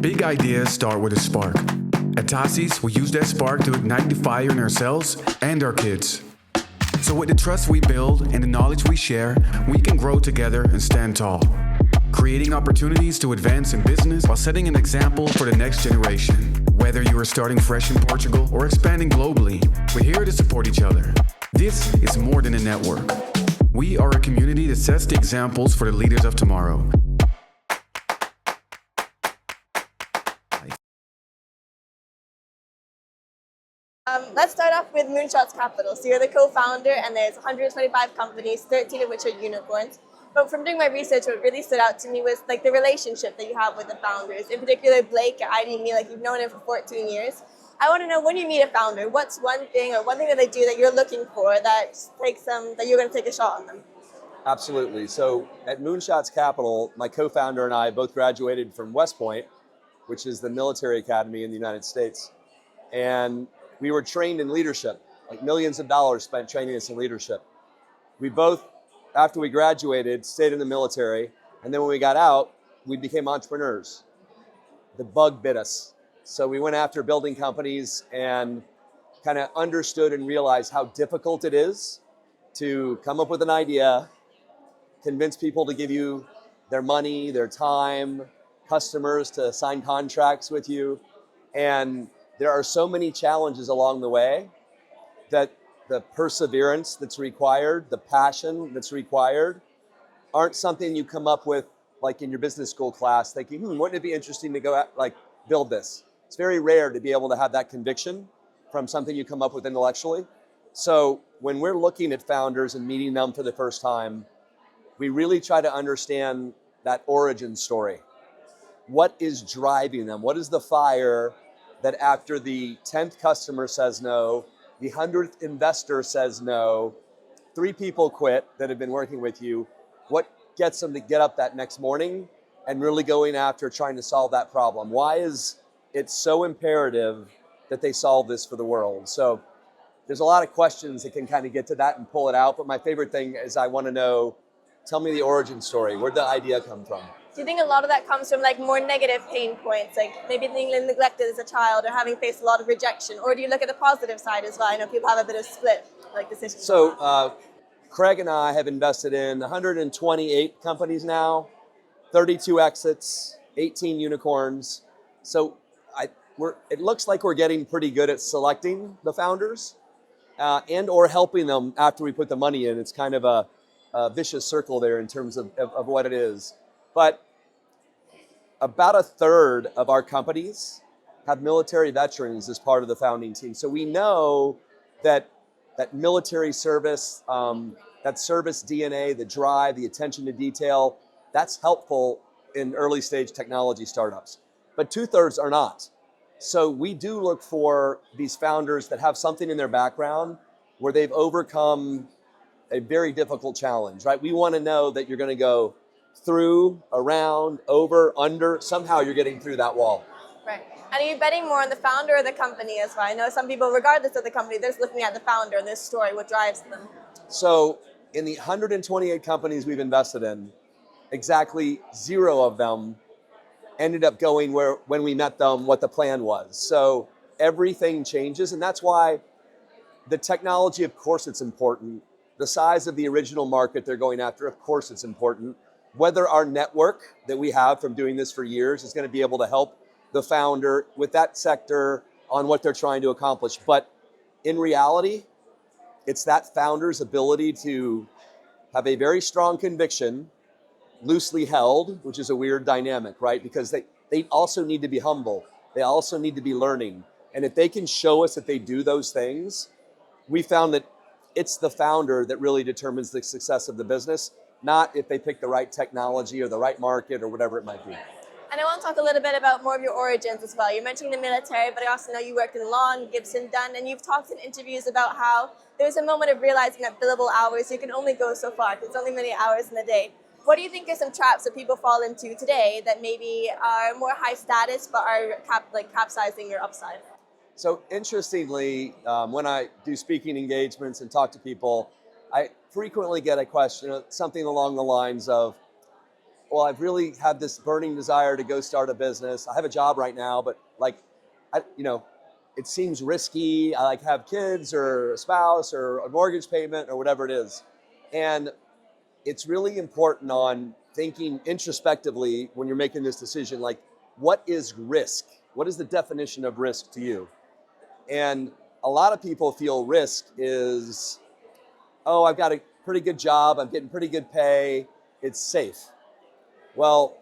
Big ideas start with a spark. At Tassi's, we use that spark to ignite the fire in ourselves and our kids. So with the trust we build and the knowledge we share, we can grow together and stand tall, creating opportunities to advance in business while setting an example for the next generation. Whether you are starting fresh in Portugal or expanding globally, we're here to support each other. This is more than a network. We are a community that sets the examples for the leaders of tomorrow. Let's start off with Moonshots Capital. So you're the co-founder, and there's 125 companies, 13 of which are unicorns. But from doing my research, what really stood out to me was like the relationship that you have with the founders. In particular, Blake, IDme, like you've known him for 14 years. I want to know, when you meet a founder, what's one thing that they do that you're looking for that you're going to take a shot on them? Absolutely. So at Moonshots Capital, my co-founder and I both graduated from West Point, which is the military academy in the United States. And we were trained in leadership, like millions of dollars spent training us in leadership. We both, after we graduated, stayed in the military. And then when we got out, we became entrepreneurs. The bug bit us. So we went after building companies and kind of understood and realized how difficult it is to come up with an idea, convince people to give you their money, their time, customers to sign contracts with you. And there are so many challenges along the way that the perseverance that's required, the passion that's required, aren't something you come up with like in your business school class thinking, wouldn't it be interesting to go out, like build this? It's very rare to be able to have that conviction from something you come up with intellectually. So when we're looking at founders and meeting them for the first time, we really try to understand that origin story. What is driving them? What is the fire that after the 10th customer says no, the 100th investor says no, 3 people quit that have been working with you, what gets them to get up that next morning and really going after trying to solve that problem? Why is it so imperative that they solve this for the world? So there's a lot of questions that can kind of get to that and pull it out, but my favorite thing is I want to know, tell me the origin story. Where'd the idea come from? Do you think a lot of that comes from like more negative pain points, like maybe being neglected as a child or having faced a lot of rejection? Or do you look at the positive side as well? I know people have a bit of split like decisions. So Craig and I have invested in 128 companies now, 32 exits, 18 unicorns. So it looks like we're getting pretty good at selecting the founders and or helping them after we put the money in. It's kind of a vicious circle there in terms of what it is. But about a third of our companies have military veterans as part of the founding team. So we know that military service, that service DNA, the drive, the attention to detail, that's helpful in early stage technology startups. But 2/3 are not. So we do look for these founders that have something in their background where they've overcome a very difficult challenge, right? We want to know that you're going to go through, around, over, under, somehow you're getting through that wall. Right. And are you betting more on the founder or the company as well? I know some people, regardless of the company, they're just looking at the founder and their story, what drives them. So in the 128 companies we've invested in, exactly 0 of them ended up going where, when we met them, what the plan was. So everything changes, and that's why the technology, of course it's important. The size of the original market they're going after, of course it's important. Whether our network that we have from doing this for years is going to be able to help the founder with that sector on what they're trying to accomplish. But in reality, it's that founder's ability to have a very strong conviction, loosely held, which is a weird dynamic, right? Because they also need to be humble. They also need to be learning. And if they can show us that they do those things, we found that it's the founder that really determines the success of the business, not if they pick the right technology or the right market or whatever it might be. And I want to talk a little bit about more of your origins as well. You mentioned the military, but I also know you worked in Lawn, Gibson, Dunn, and you've talked in interviews about how there's a moment of realizing that billable hours, you can only go so far. There's only many hours in a day. What do you think are some traps that people fall into today that maybe are more high status but are capsizing your upside? So interestingly, when I do speaking engagements and talk to people, I frequently get a question, something along the lines of, well, I've really had this burning desire to go start a business. I have a job right now, but like, it seems risky. I like have kids or a spouse or a mortgage payment or whatever it is. And it's really important on thinking introspectively when you're making this decision, like, what is risk? What is the definition of risk to you? And a lot of people feel risk is, oh, I've got a pretty good job, I'm getting pretty good pay, it's safe. Well,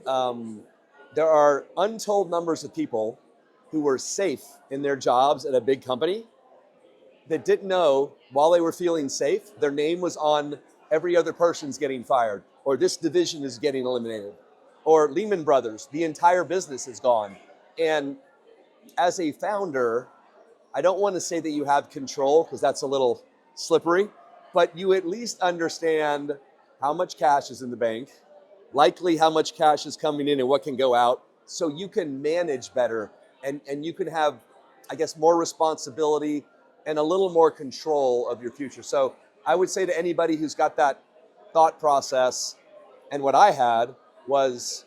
there are untold numbers of people who were safe in their jobs at a big company that didn't know while they were feeling safe, their name was on every other person's getting fired, or this division is getting eliminated, or Lehman Brothers, the entire business is gone. And as a founder, I don't want to say that you have control because that's a little slippery, but you at least understand how much cash is in the bank, likely how much cash is coming in and what can go out, so you can manage better and you can have, I guess, more responsibility and a little more control of your future. So I would say to anybody who's got that thought process, and what I had was,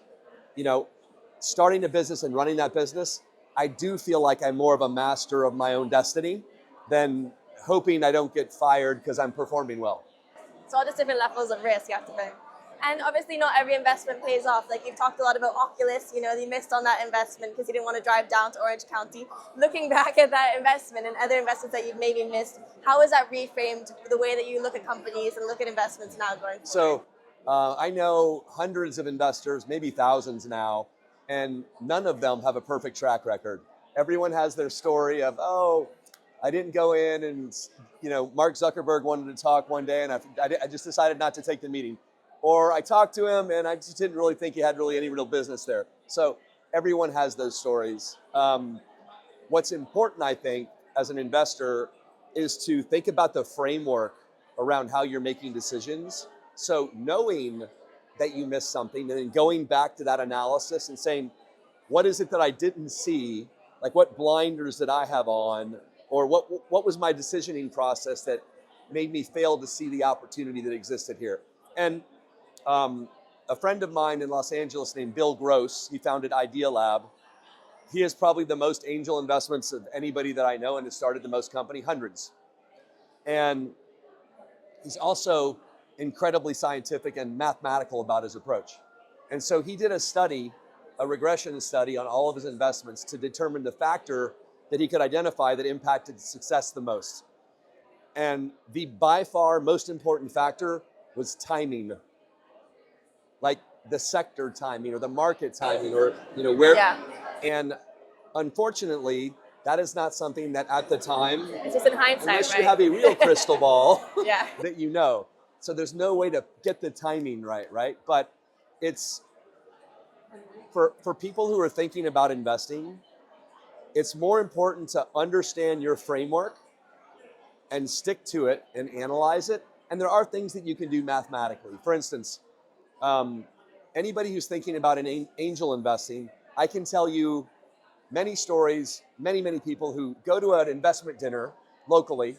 starting a business and running that business, I do feel like I'm more of a master of my own destiny than hoping I don't get fired because I'm performing well. So all just different levels of risk you have to bring. And obviously not every investment pays off. Like you've talked a lot about Oculus, you missed on that investment because you didn't want to drive down to Orange County. Looking back at that investment and other investments that you've maybe missed, how has that reframed the way that you look at companies and look at investments now going forward? So I know hundreds of investors, maybe thousands now, and none of them have a perfect track record. Everyone has their story of, oh, I didn't go in and, Mark Zuckerberg wanted to talk one day and I just decided not to take the meeting. Or I talked to him and I just didn't really think he had really any real business there. So everyone has those stories. What's important, I think, as an investor is to think about the framework around how you're making decisions. So knowing that you missed something and then going back to that analysis and saying, what is it that I didn't see? Like what blinders did I have on? Or what was my decisioning process that made me fail to see the opportunity that existed here? And a friend of mine in Los Angeles named Bill Gross, he founded Idea Lab. He has probably the most angel investments of anybody that I know and has started the most company, hundreds. And he's also incredibly scientific and mathematical about his approach. And so he did a regression study on all of his investments to determine the factor that he could identify that impacted success the most. And the by far most important factor was timing. Like the sector timing or the market timing or, where. Yeah. And unfortunately, that is not something that at the time, It's just in hindsight, unless right? you have a real crystal ball Yeah. that you know. So there's no way to get the timing right? But it's, for people who are thinking about investing, it's more important to understand your framework and stick to it and analyze it. And there are things that you can do mathematically. For instance, anybody who's thinking about an angel investing, I can tell you many stories, many people who go to an investment dinner locally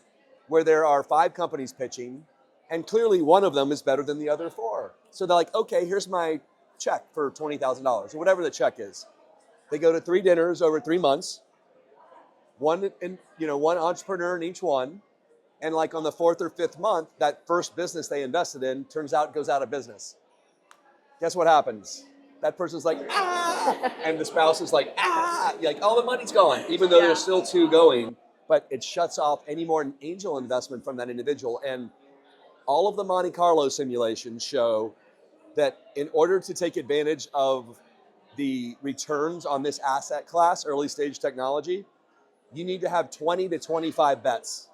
where there are 5 companies pitching, and clearly one of them is better than the other 4. So they're like, okay, here's my check for $20,000 or whatever the check is. They go to 3 dinners over 3 months, one entrepreneur in each one, and like on the 4th or 5th month, that first business they invested in turns out goes out of business. Guess what happens? That person's like, ah, and the spouse is like, ah, like all the money's gone, even though there's still 2 going, but it shuts off any more angel investment from that individual. And all of the Monte Carlo simulations show that in order to take advantage of the returns on this asset class, early stage technology, you need to have 20 to 25 bets.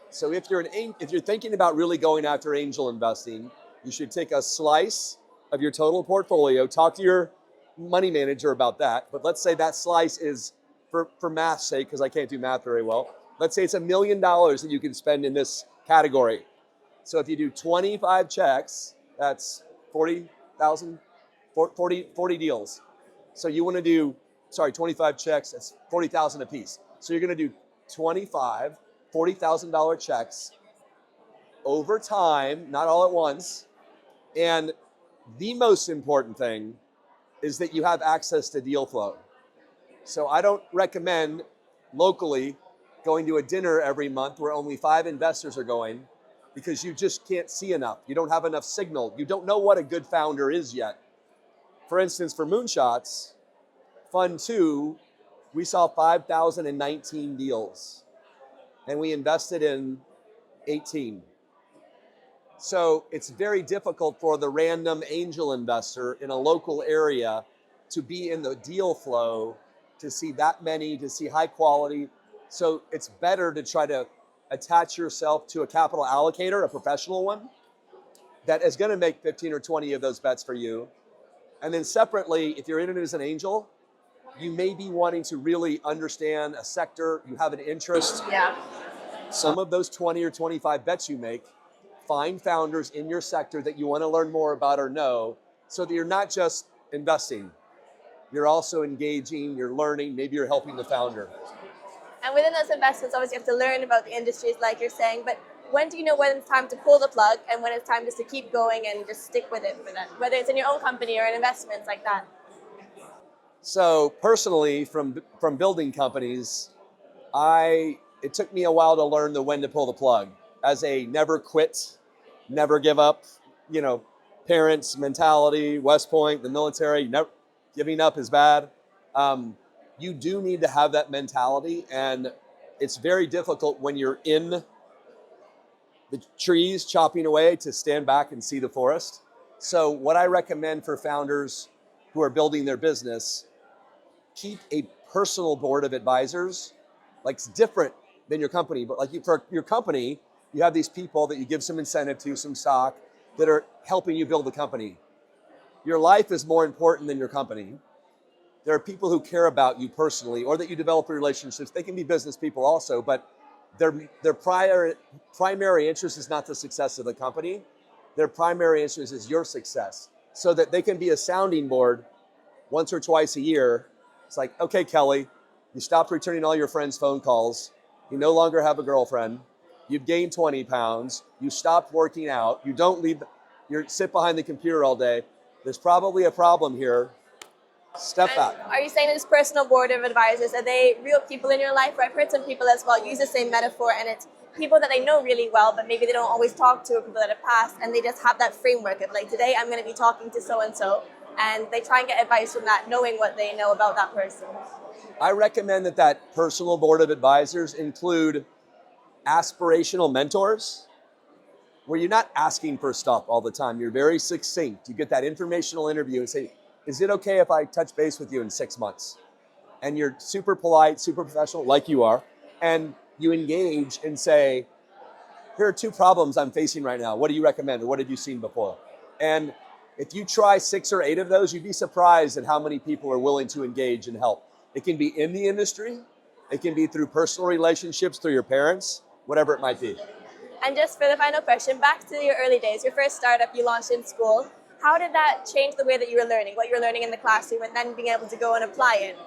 So if you're thinking about really going after angel investing, you should take a slice of your total portfolio, talk to your money manager about that. But let's say that slice is, for math's sake, because I can't do math very well, let's say it's $1 million that you can spend in this category. So if you do 25 checks, that's 40 deals. So you want to do, 25 checks, that's 40,000 a piece. So you're going to do 25 $40,000 checks over time, not all at once. And The most important thing is that you have access to deal flow. So I don't recommend locally going to a dinner every month where only 5 investors are going, because you just can't see enough. You don't have enough signal. You don't know what a good founder is yet. For instance, for Moonshots, Fund 2, we saw 5,019 deals, and we invested in 18. So it's very difficult for the random angel investor in a local area to be in the deal flow, to see that many, to see high quality. So it's better to try to attach yourself to a capital allocator, a professional one, that is going to make 15 or 20 of those bets for you. And then separately, if you're in it as an angel, you may be wanting to really understand a sector, you have an interest. Yeah. Some of those 20 or 25 bets you make, find founders in your sector that you want to learn more about or know, so that you're not just investing, you're also engaging, you're learning, maybe you're helping the founder. And within those investments, obviously you have to learn about the industries like you're saying, but when do you know when it's time to pull the plug and when it's time just to keep going and just stick with it for that, whether it's in your own company or in investments like that? So personally, from building companies, it took me a while to learn when to pull the plug. As a never quit, never give up, parents mentality, West Point, the military, never giving up is bad. You do need to have that mentality, and it's very difficult when you're in the trees chopping away to stand back and see the forest. So what I recommend for founders who are building their business, keep a personal board of advisors. Like, it's different than your company, but for your company, you have these people that you give some incentive to, some stock, that are helping you build the company. Your life is more important than your company. There are people who care about you personally, or that you develop relationships. They can be business people also, but their primary interest is not the success of the company. Their primary interest is your success, so that they can be a sounding board once or twice a year. It's like, okay, Kelly, you stopped returning all your friends' phone calls. You no longer have a girlfriend. You've gained 20 pounds. You stopped working out. You sit behind the computer all day. There's probably a problem here. Step back. Are you saying this personal board of advisors, are they real people in your life? I've heard some people as well use the same metaphor, and it's people that they know really well, but maybe they don't always talk to, or people that have passed, and they just have that framework of like, today I'm going to be talking to so-and-so, and they try and get advice from that, knowing what they know about that person. I recommend that personal board of advisors include aspirational mentors, where you're not asking for stuff all the time. You're very succinct. You get that informational interview and say, is it okay if I touch base with you in 6 months? And you're super polite, super professional, like you are, and you engage and say, here are 2 problems I'm facing right now. What do you recommend, or what have you seen before? And if you try 6 or 8 of those, you'd be surprised at how many people are willing to engage and help. It can be in the industry, it can be through personal relationships, through your parents, whatever it might be. And just for the final question, back to your early days, your first startup you launched in school. How did that change the way that you were learning, what you were learning in the classroom, and then being able to go and apply it?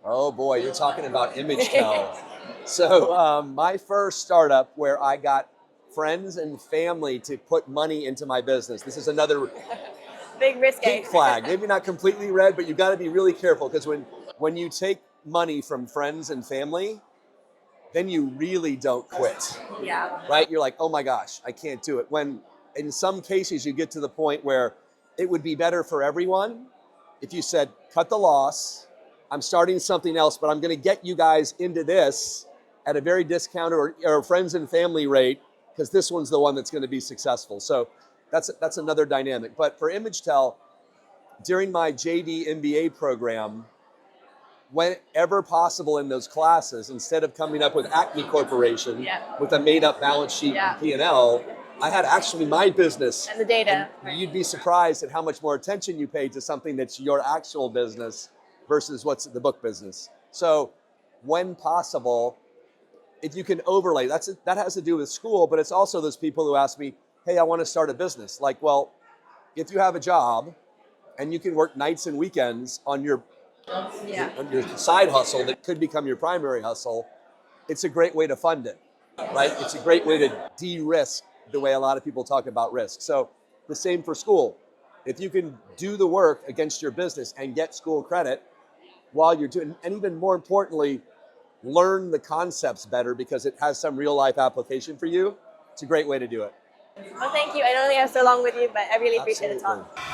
Oh boy, you're talking about ImageTel. So my first startup, where I got friends and family to put money into my business. This is another big risk. Pink flag. Maybe not completely red, but you've got to be really careful, because when you take money from friends and family, then you really don't quit. Yeah. Right? You're like, oh my gosh, I can't do it. When in some cases you get to the point where it would be better for everyone if you said, cut the loss, I'm starting something else, but I'm going to get you guys into this at a very discounted or friends and family rate, because this one's the one that's going to be successful. So that's another dynamic. But for ImageTel, during my JD MBA program, whenever possible in those classes, instead of coming up with Acme Corporation with a made-up balance sheet and P&L, I had actually my business. And the data. And you'd be surprised at how much more attention you pay to something that's your actual business versus what's the book business. So when possible, if you can overlay, that has to do with school, but it's also those people who ask me, hey, I want to start a business. Like, well, if you have a job and you can work nights and weekends on your side hustle that could become your primary hustle, it's a great way to fund it, right? It's a great way to de-risk the way a lot of people talk about risk. So the same for school. If you can do the work against your business and get school credit while you're doing, and even more importantly, learn the concepts better because it has some real life application for you, it's a great way to do it. Well, thank you. I don't think I have so long with you, but I really appreciate the Absolutely. talk.